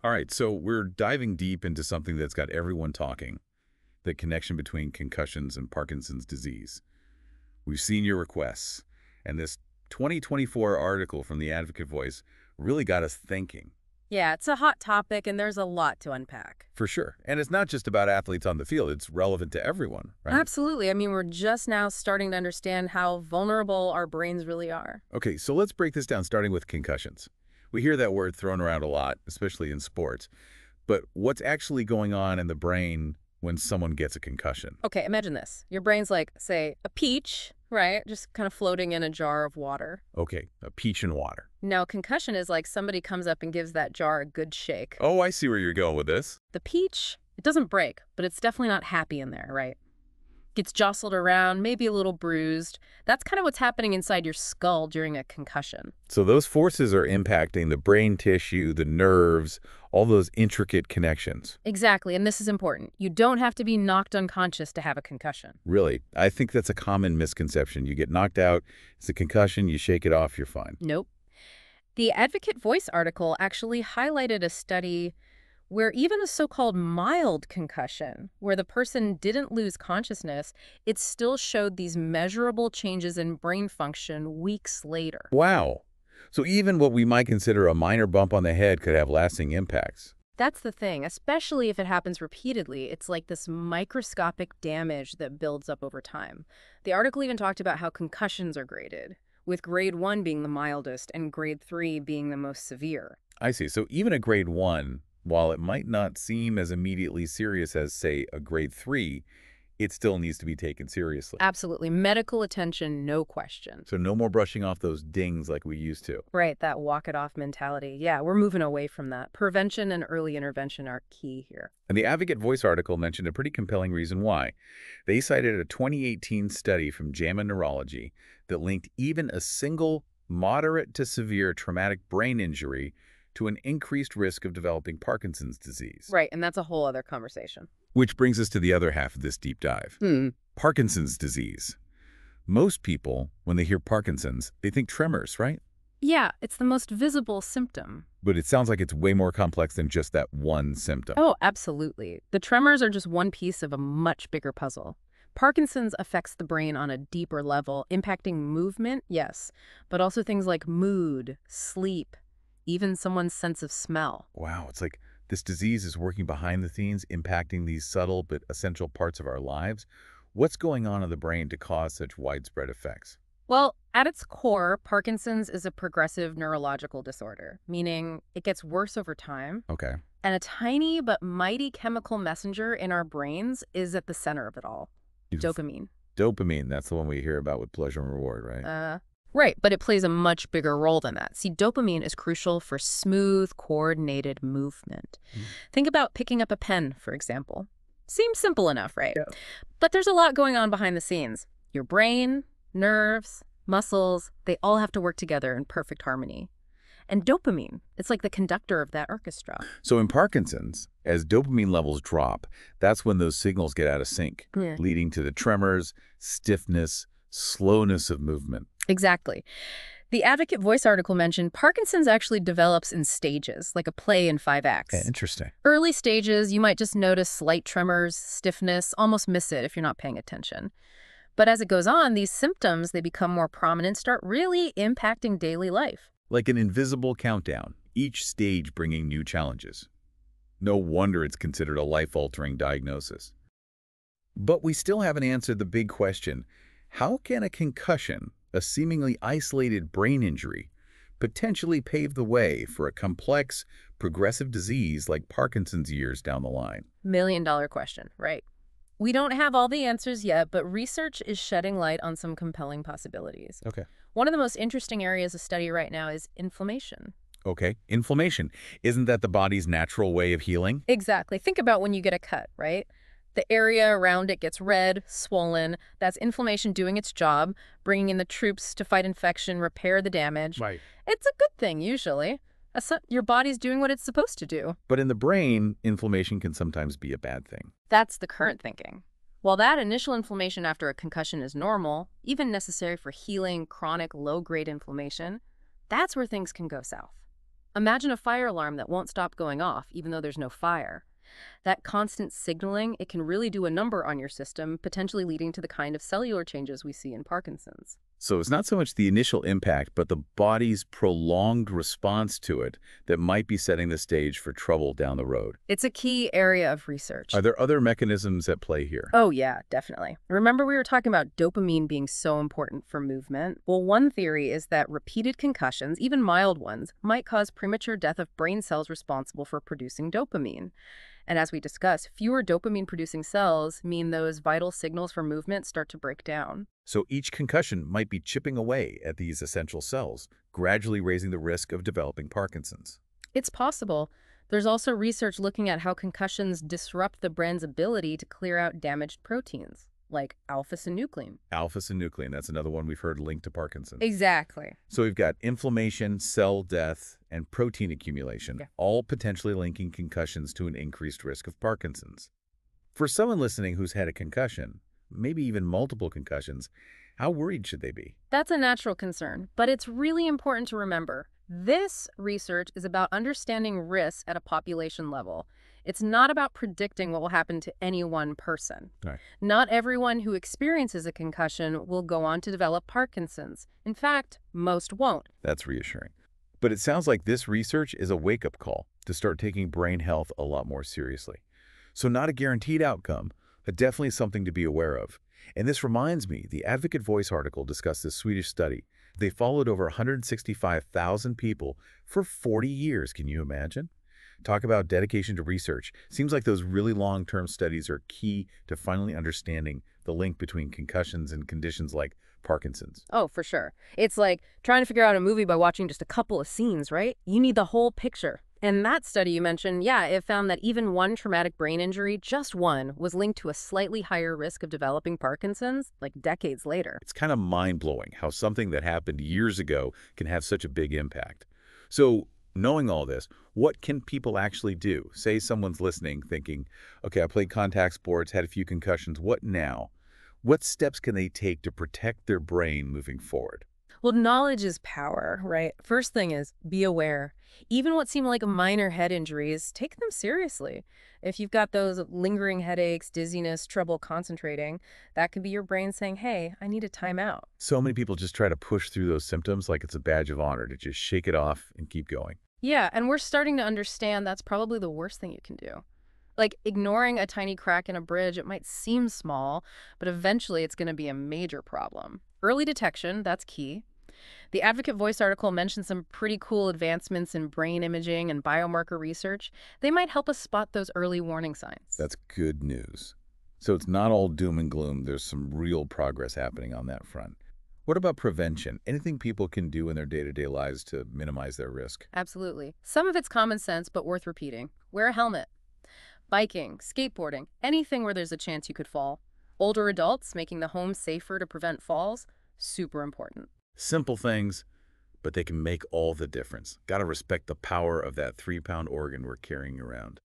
All right, so we're diving deep into something that's got everyone talking, the connection between concussions and Parkinson's disease. We've seen your requests, and this 2024 article from the Advocate Voice really got us thinking. Yeah, it's a hot topic and there's a lot to unpack. For sure. And it's not just about athletes on the field. It's relevant to everyone, right? Absolutely. I mean, we're just now starting to understand how vulnerable our brains really are. Okay, so let's break this down, starting with concussions. We hear that word thrown around a lot, especially in sports. But what's actually going on in the brain when someone gets a concussion? Okay, imagine this. Your brain's like, say, a peach, right? Just kind of floating in a jar of water. Okay, a peach in water. Now, concussion is like somebody comes up and gives that jar a good shake. Oh, I see where you're going with this. The peach, it doesn't break, but it's definitely not happy in there, right? Gets jostled around, maybe a little bruised. That's kind of what's happening inside your skull during a concussion. So those forces are impacting the brain tissue, the nerves, all those intricate connections. Exactly, and this is important. You don't have to be knocked unconscious to have a concussion. Really, I think that's a common misconception. You get knocked out, it's a concussion, you shake it off, you're fine. Nope. The Advocate Voice article actually highlighted a study where even a so-called mild concussion, where the person didn't lose consciousness, it still showed these measurable changes in brain function weeks later. Wow. So even what we might consider a minor bump on the head could have lasting impacts. That's the thing, especially if it happens repeatedly. It's like this microscopic damage that builds up over time. The article even talked about how concussions are graded, with grade 1 being the mildest and grade 3 being the most severe. I see. So even a grade 1, while it might not seem as immediately serious as, say, a grade 3, it still needs to be taken seriously. Absolutely. Medical attention, no question. So no more brushing off those dings like we used to. Right, that walk-it-off mentality. Yeah, we're moving away from that. Prevention and early intervention are key here. And the Advocate Voice article mentioned a pretty compelling reason why. They cited a 2018 study from JAMA Neurology that linked even a single moderate to severe traumatic brain injury to an increased risk of developing Parkinson's disease. Right, and that's a whole other conversation. Which brings us to the other half of this deep dive. Parkinson's disease. Most people, when they hear Parkinson's, they think tremors, right? Yeah, it's the most visible symptom. But it sounds like it's way more complex than just that one symptom. Oh, absolutely. The tremors are just one piece of a much bigger puzzle. Parkinson's affects the brain on a deeper level, impacting movement, yes, but also things like mood, sleep, even someone's sense of smell. Wow, it's like this disease is working behind the scenes, impacting these subtle but essential parts of our lives. What's going on in the brain to cause such widespread effects? Well, at its core, Parkinson's is a progressive neurological disorder, meaning it gets worse over time. Okay. And a tiny but mighty chemical messenger in our brains is at the center of it all. Dopamine. Dopamine, that's the one we hear about with pleasure and reward, right? Right, but it plays a much bigger role than that. See, dopamine is crucial for smooth, coordinated movement. Think about picking up a pen, for example. Seems simple enough, right? Yeah. But there's a lot going on behind the scenes. Your brain, nerves, muscles, they all have to work together in perfect harmony. And dopamine, it's like the conductor of that orchestra. So in Parkinson's, as dopamine levels drop, that's when those signals get out of sync, leading to the tremors, stiffness, slowness of movement. Exactly. The Advocate Voice article mentioned Parkinson's actually develops in stages, like a play in 5 acts. Yeah, interesting. Early stages, you might just notice slight tremors, stiffness, almost miss it if you're not paying attention. But as it goes on, these symptoms, they become more prominent, start really impacting daily life. Like an invisible countdown, each stage bringing new challenges. No wonder it's considered a life-altering diagnosis. But we still haven't answered the big question: how can a concussion, a seemingly isolated brain injury, potentially pave the way for a complex, progressive disease like Parkinson's years down the line? $1 million question, right? We don't have all the answers yet, but research is shedding light on some compelling possibilities. Okay. One of the most interesting areas of study right now is inflammation. Okay, inflammation. Isn't that the body's natural way of healing? Exactly. Think about when you get a cut, right? The area around it gets red, swollen. That's inflammation doing its job, bringing in the troops to fight infection, repair the damage. Right. It's a good thing, usually. Your body's doing what it's supposed to do. But in the brain, inflammation can sometimes be a bad thing. That's the current thinking. While that initial inflammation after a concussion is normal, even necessary for healing chronic low-grade inflammation, that's where things can go south. Imagine a fire alarm that won't stop going off even though there's no fire. That constant signaling, it can really do a number on your system, potentially leading to the kind of cellular changes we see in Parkinson's. So it's not so much the initial impact, but the body's prolonged response to it that might be setting the stage for trouble down the road. It's a key area of research. Are there other mechanisms at play here? Oh, yeah, definitely. Remember we were talking about dopamine being so important for movement? Well, one theory is that repeated concussions, even mild ones, might cause premature death of brain cells responsible for producing dopamine. And as we discussed, fewer dopamine-producing cells mean those vital signals for movement start to break down. So each concussion might be chipping away at these essential cells, gradually raising the risk of developing Parkinson's. It's possible. There's also research looking at how concussions disrupt the brain's ability to clear out damaged proteins, like alpha-synuclein. Alpha-synuclein, that's another one we've heard linked to Parkinson's. Exactly. So we've got inflammation, cell death, and protein accumulation, Yeah. all potentially linking concussions to an increased risk of Parkinson's. For someone listening who's had a concussion, maybe even multiple concussions, how worried should they be? That's a natural concern, but it's really important to remember. This research is about understanding risks at a population level. It's not about predicting what will happen to any one person. Right. Not everyone who experiences a concussion will go on to develop Parkinson's. In fact, most won't. That's reassuring. But it sounds like this research is a wake-up call to start taking brain health a lot more seriously. So not a guaranteed outcome, but definitely something to be aware of. And this reminds me, the Advocate Voice article discussed this Swedish study. They followed over 165,000 people for 40 years. Can you imagine? Talk about dedication to research. Seems like those really long-term studies are key to finally understanding the link between concussions and conditions like Parkinson's. Oh, for sure. It's like trying to figure out a movie by watching just a couple of scenes, right? You need the whole picture. And that study you mentioned, yeah, it found that even one traumatic brain injury, just one, was linked to a slightly higher risk of developing Parkinson's, like decades later. It's kind of mind-blowing how something that happened years ago can have such a big impact. So, knowing all this, what can people actually do? Say someone's listening thinking, okay, I played contact sports, had a few concussions, what now? What steps can they take to protect their brain moving forward? Well, knowledge is power, right? First thing is be aware. Even what seem like minor head injuries, take them seriously. If you've got those lingering headaches, dizziness, trouble concentrating, that could be your brain saying, hey, I need a timeout. So many people just try to push through those symptoms like it's a badge of honor to just shake it off and keep going. Yeah, and we're starting to understand that's probably the worst thing you can do. Like ignoring a tiny crack in a bridge, it might seem small, but eventually it's going to be a major problem. Early detection, that's key. The Advocate Voice article mentioned some pretty cool advancements in brain imaging and biomarker research. They might help us spot those early warning signs. That's good news. So it's not all doom and gloom. There's some real progress happening on that front. What about prevention? Anything people can do in their day-to-day lives to minimize their risk? Absolutely. Some of it's common sense, but worth repeating. Wear a helmet. Biking, skateboarding, anything where there's a chance you could fall. Older adults, making the home safer to prevent falls, super important. Simple things, but they can make all the difference. Got to respect the power of that 3-pound organ we're carrying around.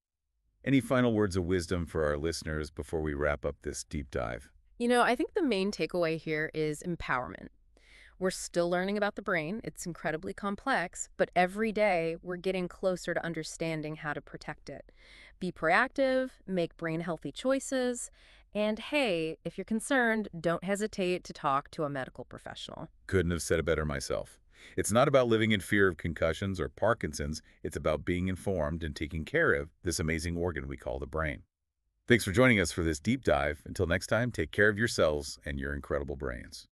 Any final words of wisdom for our listeners before we wrap up this deep dive? You know, I think the main takeaway here is empowerment. We're still learning about the brain. It's incredibly complex, but every day we're getting closer to understanding how to protect it. Be proactive, make brain-healthy choices, and hey, if you're concerned, don't hesitate to talk to a medical professional. Couldn't have said it better myself. It's not about living in fear of concussions or Parkinson's. It's about being informed and taking care of this amazing organ we call the brain. Thanks for joining us for this deep dive. Until next time, take care of yourselves and your incredible brains.